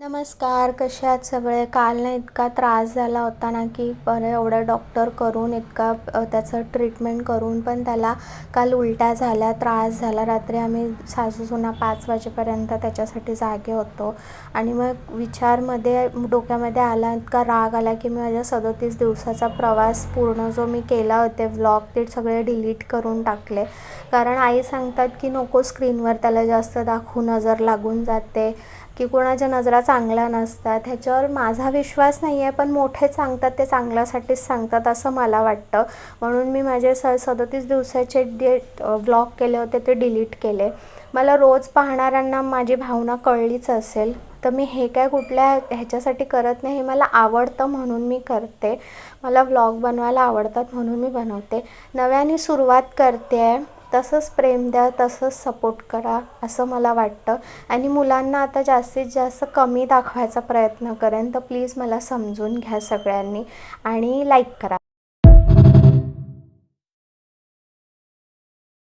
नमस्कार, कसे आहात सगळे? काल ना इतका त्रास झाला होता ना, की बरं एवढं डॉक्टर करून इतका त्याचं ट्रीटमेंट करून पण त्याला काल उलट्या झाल्या, त्रास झाला. रात्री आम्ही सासूसुना 5 वाजेपर्यंत त्याच्यासाठी जागे होतो. आणि मग डोक्यामध्ये आला, इतका राग आला, की मी माझ्या 37 दिवसाचा प्रवास पूर्ण जो मी केला होते व्लॉग ते सगळे डिलीट करून टाकले. कारण आई सांगतात, की नको स्क्रीनवर त्याला जास्त दाखवू, नजर लागून जाते, की कोणाच्या नजरा चांगल्या नसतात. ह्याच्यावर माझा विश्वास नाही आहे, पण मोठे सांगतात ते चांगल्यासाठीच सांगतात असं मला वाटतं. म्हणून मी माझे 37 दिवसाचे व्लॉग केले होते ते डिलीट केले. मला रोज पाहणाऱ्यांना माझी भावना कळलीच असेल. तर मी हे काय कुठल्या ह्याच्यासाठी करत नाही, मला आवडतं म्हणून मी करते. मला व्लॉग बनवायला आवडतात म्हणून मी बनवते. नव्याने सुरुवात करते आहे, तसंच प्रेम द्या, तसंच सपोर्ट करा असं मला वाटतं. आणि मुलांना आता जास्तीत जास्त कमी दाखवायचा प्रयत्न करेन. तर प्लीज मला समजून घ्या सगळ्यांनी आणि लाईक करा.